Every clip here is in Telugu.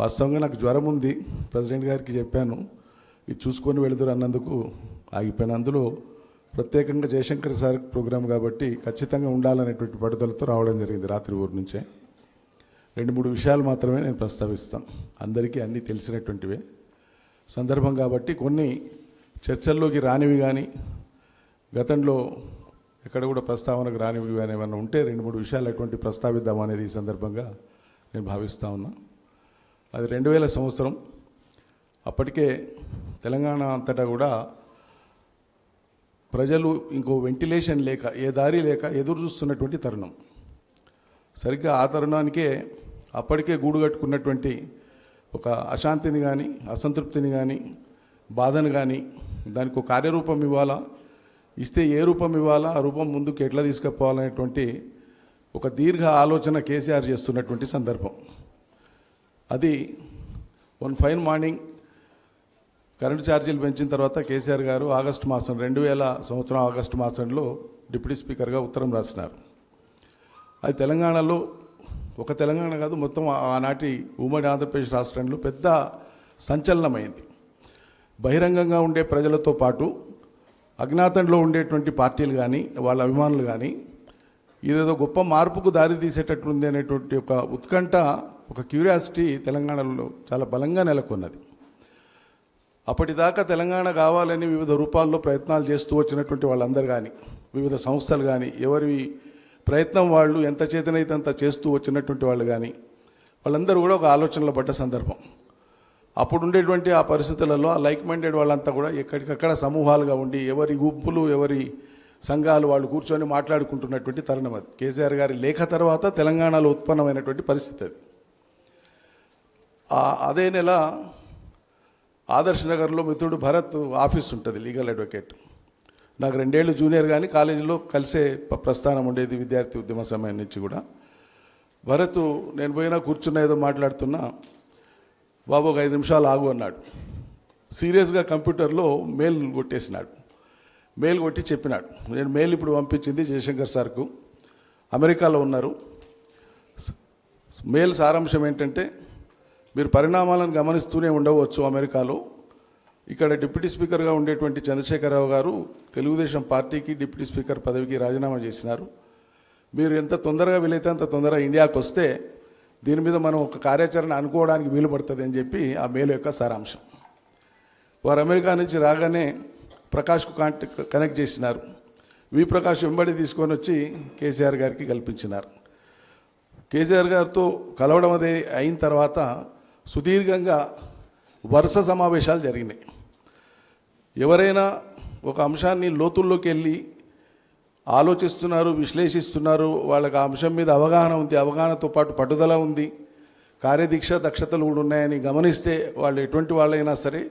వాస్తవంగా నాకు జ్వరం ఉంది, ప్రెసిడెంట్ గారికి చెప్పాను, ఇది చూసుకొని వెళుతురు అన్నందుకు ఆగిపోయిన. అందులో ప్రత్యేకంగా జయశంకర్ సార్ ప్రోగ్రాం కాబట్టి ఖచ్చితంగా ఉండాలనేటువంటి పట్టుదలతో రావడం జరిగింది రాత్రి ఊరు నుంచే. 2-3 విషయాలు మాత్రమే నేను ప్రస్తావిస్తాను, అందరికీ అన్నీ తెలిసినటువంటివే. సందర్భం కాబట్టి కొన్ని చర్చల్లోకి రానివి కానీ గతంలో ఎక్కడ కూడా ప్రస్తావనకు రానివి కానీ ఏమన్నా ఉంటే 2-3 విషయాలు అటువంటి ప్రస్తావిద్దామనేది ఈ సందర్భంగా నేను భావిస్తూ ఉన్నా. అది 2000 సంవత్సరం. అప్పటికే తెలంగాణ అంతటా కూడా ప్రజలు ఇంకో వెంటిలేషన్ లేక, ఏ దారి లేక ఎదురు చూస్తున్నటువంటి తరుణం. సరిగ్గా ఆ తరుణానికే అప్పటికే గూడు కట్టుకున్నటువంటి ఒక అశాంతిని కానీ, అసంతృప్తిని కానీ, బాధను కానీ దానికి ఒక కార్యరూపం ఇవ్వాలా, ఇస్తే ఏ రూపం ఇవ్వాలా, ఆ రూపం ముందుకు ఎట్లా తీసుకుపోవాలనేటువంటి ఒక దీర్ఘ ఆలోచన కేసీఆర్ చేస్తున్నటువంటి సందర్భం. అది వన్ ఫైన్ మార్నింగ్ కరెంటు ఛార్జీలు పెంచిన తర్వాత కేసీఆర్ గారు ఆగస్టు మాసం 2000 సంవత్సరం ఆగస్టు మాసంలో డిప్యూటీ స్పీకర్గా ఉత్తరం రాసినారు. అది తెలంగాణలో, ఒక తెలంగాణ కాదు, మొత్తం ఆనాటి ఉమ్మడి ఆంధ్రప్రదేశ్ రాష్ట్రంలో పెద్ద సంచలనమైంది. బహిరంగంగా ఉండే ప్రజలతో పాటు అజ్ఞాతంలో ఉండేటువంటి పార్టీలు కానీ, వాళ్ళ అభిమానులు కానీ ఇదేదో గొప్ప మార్పుకు దారి తీసేటట్లుంది అనేటువంటి ఒక ఉత్కంఠ, ఒక క్యూరియాసిటీ తెలంగాణలో చాలా బలంగా నెలకొన్నది. అప్పటిదాకా తెలంగాణ కావాలని వివిధ రూపాల్లో ప్రయత్నాలు చేస్తూ వచ్చినటువంటి వాళ్ళందరూ కానీ, వివిధ సంస్థలు కానీ, ఎవరి ప్రయత్నం వాళ్ళు ఎంత చేతనైతే అంత చేస్తూ వచ్చినటువంటి వాళ్ళు కానీ, వాళ్ళందరూ కూడా ఒక ఆలోచనలో పడ్డ సందర్భం. అప్పుడు ఉండేటువంటి ఆ పరిస్థితులలో ఆ లైక్ మైండెడ్ వాళ్ళంతా కూడా ఎక్కడికక్కడ సమూహాలుగా ఉండి ఎవరి గుంపులు, ఎవరి సంఘాలు వాళ్ళు కూర్చొని మాట్లాడుకుంటున్నటువంటి తరుణం అది. కేసీఆర్ గారి లేఖ తర్వాత తెలంగాణలో ఉత్పన్నమైనటువంటి పరిస్థితి అది. అదే నెల ఆదర్శ్ నగర్లో మిత్రుడు భరత్ ఆఫీస్ ఉంటుంది, లీగల్ అడ్వకేట్. నాకు 2 ఏళ్ళు జూనియర్, కానీ కాలేజీలో కలిసే ప్రస్థానం ఉండేది విద్యార్థి ఉద్యమ సమయం నుంచి కూడా. భరత్ నేను పోయినా కూర్చున్నా, ఏదో మాట్లాడుతున్నా, బాబు ఒక 5 నిమిషాలు ఆగు అన్నాడు. సీరియస్గా కంప్యూటర్లో మెయిల్ కొట్టేసినాడు. మెయిల్ కొట్టి చెప్పినాడు, నేను మెయిల్ ఇప్పుడు పంపించింది జయశంకర్ సార్కు, అమెరికాలో ఉన్నారు. మెయిల్ సారాంశం ఏంటంటే, మీరు పరిణామాలను గమనిస్తూనే ఉండవచ్చు, అమెరికాలో ఇక్కడ డిప్యూటీ స్పీకర్గా ఉండేటువంటి చంద్రశేఖరరావు గారు తెలుగుదేశం పార్టీకి డిప్యూటీ స్పీకర్ పదవికి రాజీనామా చేసినారు. మీరు ఎంత తొందరగా వీలైతే అంత తొందరగా ఇండియాకు వస్తే దీని మీద మనం ఒక కార్యాచరణ అనుకోవడానికి వీలు పడుతుంది అని చెప్పి ఆ మెయిల్ యొక్క సారాంశం. వారు అమెరికా నుంచి రాగానే ప్రకాష్కు కనెక్ట్ చేసినారు. వి ప్రకాష్ వెంబడి తీసుకొని వచ్చి కేసీఆర్ గారికి కల్పించినారు. కేసీఆర్ గారితో కలవడం అదే అయిన తర్వాత సుదీర్ఘంగా వరుస సమావేశాలు జరిగినాయి. ఎవరైనా ఒక అంశాన్ని లోతుల్లోకి వెళ్ళి ఆలోచిస్తున్నారు, విశ్లేషిస్తున్నారు, వాళ్ళకి ఆ అంశం మీద అవగాహన ఉంది, అవగాహనతో పాటు పట్టుదల ఉంది, కార్యదీక్ష దక్షతలు కూడా ఉన్నాయని గమనిస్తే వాళ్ళు ఎటువంటి వాళ్ళైనా సరే,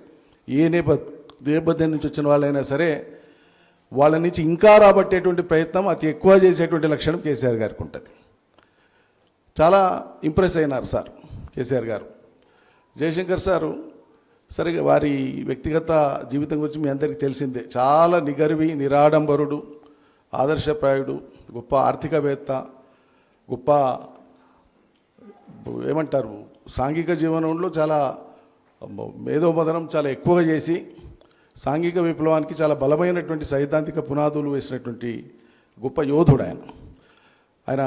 ఏ నేపథ్యం నుంచి వచ్చిన వాళ్ళైనా సరే, వాళ్ళ నుంచి ఇంకా రాబట్టేటువంటి ప్రయత్నం అతి ఎక్కువ చేసేటువంటి లక్షణం కేసీఆర్ గారికి ఉంటుంది. చాలా ఇంప్రెస్ అయినారు సార్ కేసీఆర్ గారు. జయశంకర్ సారు సరిగా వారి వ్యక్తిగత జీవితం గురించి మీ అందరికీ తెలిసిందే. చాలా నిగర్వి, నిరాడంబరుడు, ఆదర్శప్రాయుడు, గొప్ప ఆర్థికవేత్త, గొప్ప ఏమంటారు సాంఘిక జీవనంలో చాలా మేధోమదనం చాలా ఎక్కువగా చేసి సాంఘిక విప్లవానికి చాలా బలమైనటువంటి సైద్ధాంతిక పునాదులు వేసినటువంటి గొప్ప యోధుడు ఆయన. ఆయన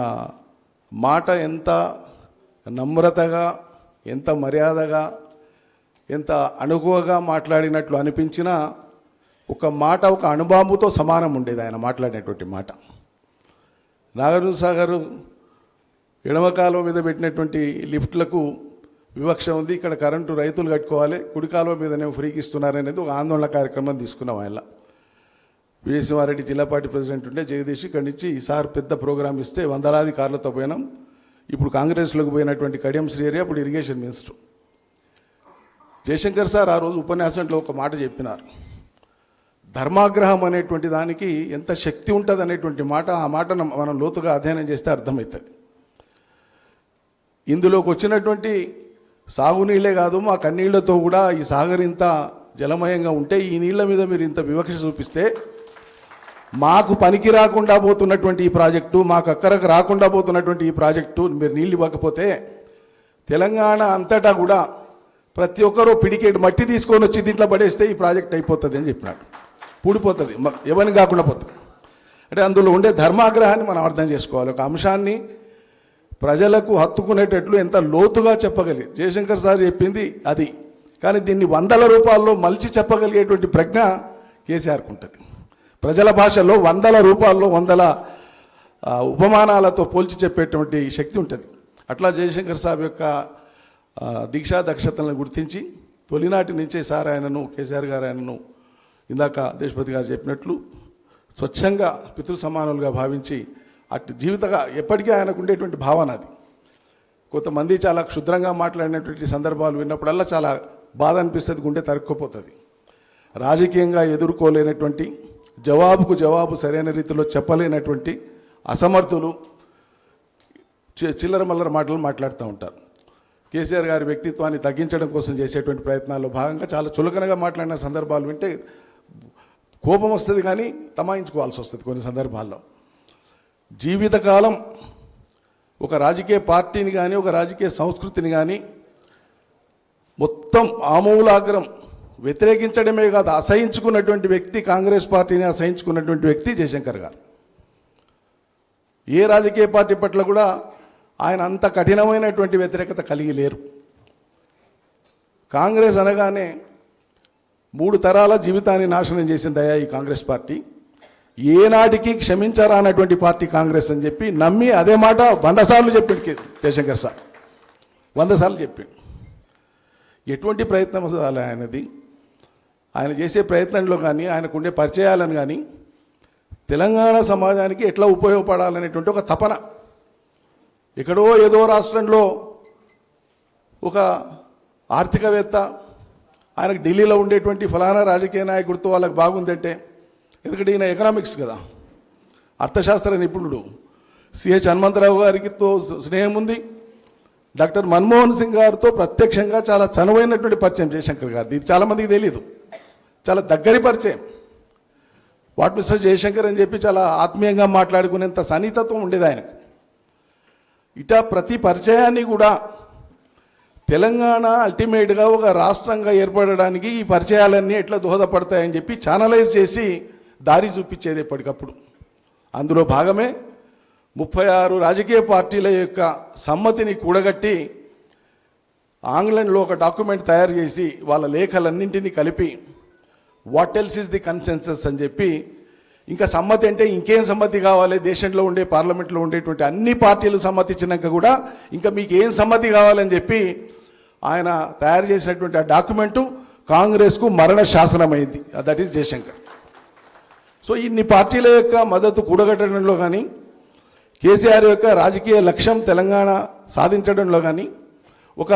మాట ఎంత నమ్రతగా, ఎంత మర్యాదగా, ఎంత అణుకువగా మాట్లాడినట్లు అనిపించినా ఒక మాట ఒక అణుబాంబుతో సమానం ఉండేది ఆయన మాట్లాడినటువంటి మాట. నాగార్జున సాగర్ ఎడమకాలువ మీద పెట్టినటువంటి లిఫ్ట్లకు వివక్ష ఉంది, ఇక్కడ కరెంటు రైతులు కట్టుకోవాలి, కుడి కాలువ మీదనే ఫ్రీకి ఇస్తున్నారనేది ఒక ఆందోళన కార్యక్రమం తీసుకున్నాం. ఆయన విజయసింహారెడ్డి జిల్లా పార్టీ ప్రెసిడెంట్ ఉంటే జగదీష్ ఇక్కడి నుంచి ఈసారి పెద్ద ప్రోగ్రాం ఇస్తే వందలాది కార్లతో పోయినాం. ఇప్పుడు కాంగ్రెస్లోకి పోయినటువంటి కడియం శ్రీహరి అప్పుడు ఇరిగేషన్ మినిస్టర్. జయశంకర్ సార్ ఆ రోజు ఉపన్యాసంలో ఒక మాట చెప్పినారు, ధర్మాగ్రహం అనేటువంటి దానికి ఎంత శక్తి ఉంటుంది అనేటువంటి మాట. ఆ మాట మనం లోతుగా అధ్యయనం చేస్తే అర్థమవుతుంది. ఇందులోకి వచ్చినటువంటి సాగునీళ్ళే కాదు, మా కన్నీళ్లతో కూడా ఈ సాగర్ ఇంత జలమయంగా ఉంటే ఈ నీళ్ల మీద మీరు ఇంత వివక్ష చూపిస్తే మాకు పనికి రాకుండా పోతున్నటువంటి ఈ ప్రాజెక్టు, మాకు అక్కరకు రాకుండా పోతున్నటువంటి ఈ ప్రాజెక్టు మీరు నీళ్ళు ఇవ్వకపోతే తెలంగాణ అంతటా కూడా ప్రతి ఒక్కరూ పిడికేడు మట్టి తీసుకొని వచ్చి దీంట్లో పడేస్తే ఈ ప్రాజెక్ట్ అయిపోతుంది అని చెప్పినాడు. పూడిపోతుంది, ఎవరిని కాకుండా పోతుంది. అంటే అందులో ఉండే ధర్మాగ్రహాన్ని మనం అర్థం చేసుకోవాలి. ఒక అంశాన్ని ప్రజలకు హత్తుకునేటట్లు ఎంత లోతుగా చెప్పగలిగి జయశంకర్ సార్ చెప్పింది అది. కానీ దీన్ని వందల రూపాయల్లో మలిచి చెప్పగలిగేటువంటి ప్రజ్ఞ కేసీఆర్కు ఉంటుంది. ప్రజల భాషలో వందల రూపాయల్లో వందల ఉపమానాలతో పోల్చి చెప్పేటువంటి శక్తి ఉంటుంది. అట్లా జయశంకర్ సార్ యొక్క దీక్షా దక్షతలను గుర్తించి తొలినాటి నుంచే సార్ ఆయనను, కేసీఆర్ గారు ఆయనను ఇందాక దేశపతి గారు చెప్పినట్లు స్వచ్ఛంగా పితృ సమానులుగా భావించి అటు జీవితంగా ఎప్పటికీ ఆయనకు ఉండేటువంటి భావన అది. కొంతమంది చాలా క్షుద్రంగా మాట్లాడినటువంటి సందర్భాలు విన్నప్పుడల్లా చాలా బాధ అనిపిస్తుంది, గుండె తరుక్కుపోతుంది. రాజకీయంగా ఎదుర్కోలేనటువంటి, జవాబుకు జవాబు సరైన రీతిలో చెప్పలేనటువంటి అసమర్థులు చిల్లర మల్లర మాటలు మాట్లాడుతూ ఉంటారు. కేసీఆర్ గారి వ్యక్తిత్వాన్ని తగ్గించడం కోసం చేసేటువంటి ప్రయత్నాల్లో భాగంగా చాలా చులకనగా మాట్లాడిన సందర్భాలు వింటే కోపం వస్తుంది, కానీ తమాయించుకోవాల్సి వస్తుంది కొన్ని సందర్భాల్లో. జీవితకాలం ఒక రాజకీయ పార్టీని కానీ ఒక రాజకీయ సంస్కృతిని కానీ మొత్తం ఆమూలాగ్రం వ్యతిరేకించడమే కాదు, అసహించుకున్నటువంటి వ్యక్తి, కాంగ్రెస్ పార్టీని అసహించుకున్నటువంటి వ్యక్తి జయశంకర్ గారు. ఏ రాజకీయ పార్టీ పట్ల కూడా ఆయన అంత కఠినమైనటువంటి వ్యతిరేకత కలిగి లేరు. కాంగ్రెస్ అనగానే 3 తరాల జీవితాన్ని నాశనం చేసిందయ్యా ఈ కాంగ్రెస్ పార్టీ, ఏనాటికి క్షమించరా అన్నటువంటి పార్టీ కాంగ్రెస్ అని చెప్పి నమ్మి అదే మాట 100 సార్లు చెప్పిండు జయశంకర్ సార్. 100 సార్లు చెప్పిండు. ఎటువంటి ప్రయత్నం అసలు ఆయనది, ఆయన చేసే ప్రయత్నంలో కానీ ఆయనకుండే పరిచయాలను కానీ తెలంగాణ సమాజానికి ఎట్లా ఉపయోగపడాలనేటువంటి ఒక తపన. ఎక్కడో ఏదో రాష్ట్రంలో ఒక ఆర్థికవేత్త ఆయనకు ఢిల్లీలో ఉండేటువంటి ఫలానా రాజకీయ నాయకుడితో వాళ్ళకి బాగుందంటే, ఎందుకంటే ఈయన ఎకనామిక్స్ కదా, అర్థశాస్త్ర నిపుణుడు, సిహెచ్ హనుమంతరావు గారితో స్నేహం ఉంది. డాక్టర్ మన్మోహన్ సింగ్ గారితో ప్రత్యక్షంగా చాలా చనువైనటువంటి పరిచయం జయశంకర్ గారిది. ఇది చాలామందికి తెలియదు, చాలా దగ్గరి పరిచయం. వాట్ మిస్టర్ జయశంకర్ అని చెప్పి చాలా ఆత్మీయంగా మాట్లాడుకునేంత సన్నిహితత్వం ఉండేది ఆయనకు. ఇటా ప్రతి పరిచయాన్ని కూడా తెలంగాణ అల్టిమేట్గా ఒక రాష్ట్రంగా ఏర్పడడానికి ఈ పరిచయాలన్నీ ఎట్లా దోహదపడతాయని చెప్పి ఛానలైజ్ చేసి దారి చూపించేది ఎప్పటికప్పుడు. అందులో భాగమే 36 రాజకీయ పార్టీల యొక్క సమ్మతిని కూడగట్టి ఆంగ్లంలో ఒక డాక్యుమెంట్ తయారు చేసి వాళ్ళ లేఖలన్నింటినీ కలిపి what else is the consensus అని చెప్పి, ఇంకా సమ్మతి అంటే ఇంకేం సమ్మతి కావాలి, దేశంలో ఉండే పార్లమెంట్లో ఉండేటువంటి అన్ని పార్టీలు సమ్మతి ఇచ్చినాక కూడా ఇంకా మీకు ఏం సమ్మతి కావాలని చెప్పి ఆయన తయారు చేసినటువంటి ఆ డాక్యుమెంటు కాంగ్రెస్కు మరణ శాసనమైంది. That is Jayashankar. సో ఇన్ని పార్టీల యొక్క మద్దతు కూడగట్టడంలో కానీ, కేసీఆర్ యొక్క రాజకీయ లక్ష్యం తెలంగాణ సాధించడంలో కానీ ఒక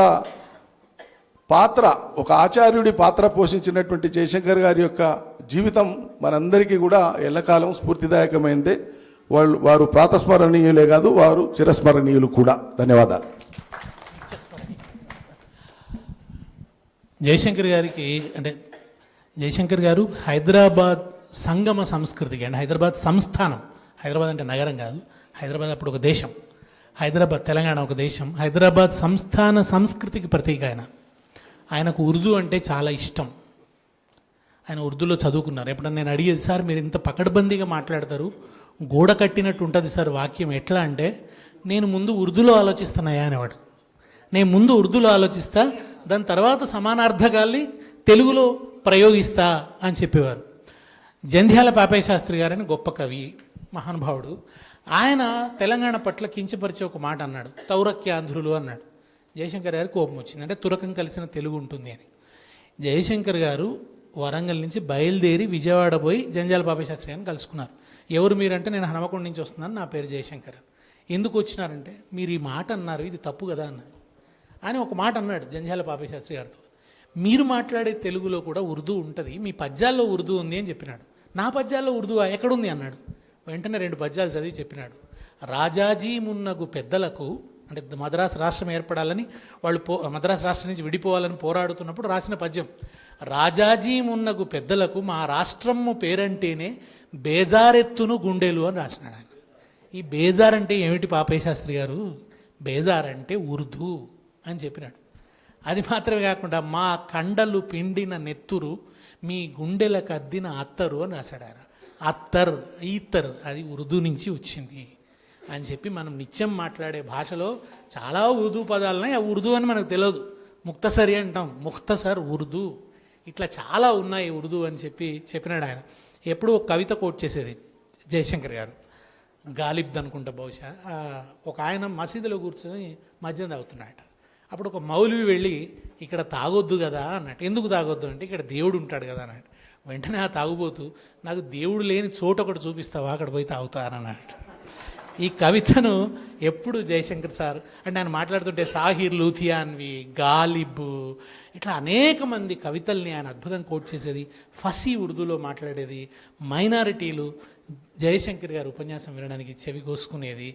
పాత్ర, ఒక ఆచార్యుడి పాత్ర పోషించినటువంటి జయశంకర్ గారి యొక్క జీవితం మనందరికీ కూడా ఎల్లకాలం స్ఫూర్తిదాయకమైందే. వారు ప్రాతస్మరణీయులే కాదు, వారు చిరస్మరణీయులు కూడా. ధన్యవాదాలు. జయశంకర్ గారికి అంటే జయశంకర్ గారు హైదరాబాద్ సంగమ సంస్కృతికి అంటే హైదరాబాద్ సంస్థానం, హైదరాబాద్ అంటే నగరం కాదు, హైదరాబాద్ అప్పుడు ఒక దేశం, హైదరాబాద్ తెలంగాణ ఒక దేశం, హైదరాబాద్ సంస్థాన సంస్కృతికి ప్రతీక ఆయనకు ఉర్దూ అంటే చాలా ఇష్టం. ఆయన ఉర్దూలో చదువుకున్నారు. ఎప్పుడన్నా నేను అడిగేది, సార్ మీరు ఇంత పకడ్బందీగా మాట్లాడతారు, గోడ కట్టినట్టు ఉంటుంది సార్ వాక్యం, ఎట్లా అంటే నేను ముందు ఉర్దూలో ఆలోచిస్తున్నాయా అనేవాడు. నేను ముందు ఉర్దూలో ఆలోచిస్తా, దాని తర్వాత సమానార్థకాల్ని తెలుగులో ప్రయోగిస్తా అని చెప్పేవారు. జంధ్యాల పాపయ్య శాస్త్రి గారని గొప్ప కవి, మహానుభావుడు. ఆయన తెలంగాణ పట్ల కించపరిచే ఒక మాట అన్నాడు, తౌరక్యాంధ్రులు అన్నాడు. జయశంకర్ గారికి కోపం వచ్చింది, అంటే తురకం కలిసిన తెలుగు ఉంటుంది అని. జయశంకర్ గారు వరంగల్ నుంచి బయలుదేరి విజయవాడ పోయి జంధ్యాల పాపయ్య శాస్త్రి గారిని కలుసుకున్నారు. ఎవరు మీరంటే, నేను హనుమకొండ నుంచి వస్తున్నాను, నా పేరు జయశంకర్. ఎందుకు వచ్చినారంటే, మీరు ఈ మాట అన్నారు, ఇది తప్పు కదా అన్నారు. అని ఒక మాట అన్నాడు జంధ్యాల పాపయ్య శాస్త్రి గారితో. మీరు మాట్లాడే తెలుగులో కూడా ఉర్దూ ఉంటుంది, మీ పద్యాల్లో ఉర్దూ ఉంది అని చెప్పినాడు. నా పద్యాల్లో ఉర్దూ ఎక్కడుంది అన్నాడు. వెంటనే 2 పద్యాలు చదివి చెప్పినాడు. రాజాజీ మున్నగు పెద్దలకు, అంటే మద్రాసు రాష్ట్రం ఏర్పడాలని వాళ్ళు మద్రాసు రాష్ట్రం నుంచి విడిపోవాలని పోరాడుతున్నప్పుడు రాసిన పద్యం. రాజాజీ మున్నగు పెద్దలకు మా రాష్ట్రము పేరంటేనే బేజారెత్తును గుండెలు అని రాసినాడు ఆయన. ఈ బేజార్ అంటే ఏమిటి పాపయ్య శాస్త్రి గారు? బేజార్ అంటే ఉర్దూ. అని చెప్పినాడు. అది మాత్రమే కాకుండా మా కండలు పిండిన నెత్తురు మీ గుండెలకు అద్దిన అత్తరు అని రాశాడు ఆయన. అత్తర్, ఈత్తర్ అది ఉర్దూ నుంచి వచ్చింది అని చెప్పి మనం నిత్యం మాట్లాడే భాషలో చాలా ఉర్దూ పదాలున్నాయి. ఆ ఉర్దూ అని మనకు తెలియదు. ముక్తసరి అంటాం, ముక్తసర్ ఉర్దూ, ఇట్లా చాలా ఉన్నాయి ఉర్దూ అని చెప్పినాడు ఆయన. ఎప్పుడు ఒక కవిత కోట్ చేసేది జయశంకర్ గారు, గాలిబ్ది అనుకుంటా బహుశా. ఒక ఆయన మసీదులో కూర్చొని మద్యం తాగుతున్నాయట. అప్పుడు ఒక మౌలవి వెళ్ళి ఇక్కడ తాగొద్దు కదా అన్నట్టు. ఎందుకు తాగొద్దు అంటే ఇక్కడ దేవుడు ఉంటాడు కదా అన్నట్టు. వెంటనే ఆ తాగుబోతూ నాకు దేవుడు లేని చోట ఒకటి చూపిస్తావా, అక్కడ పోయి తాగుతానన్నట్టు. ఈ కవితను ఎప్పుడు జయశంకర్ సార్ అంటే ఆయన మాట్లాడుతుంటే సాహిర్ లూథియాన్వి, గాలిబ్, ఇట్లా అనేక మంది కవితల్ని ఆయన అద్భుతంగా కోట్ చేసేది. ఫసీ ఉర్దూలో మాట్లాడేది. మైనారిటీలు జయశంకర్ గారు ఉపన్యాసం వినడానికి చెవి కోసుకునేది.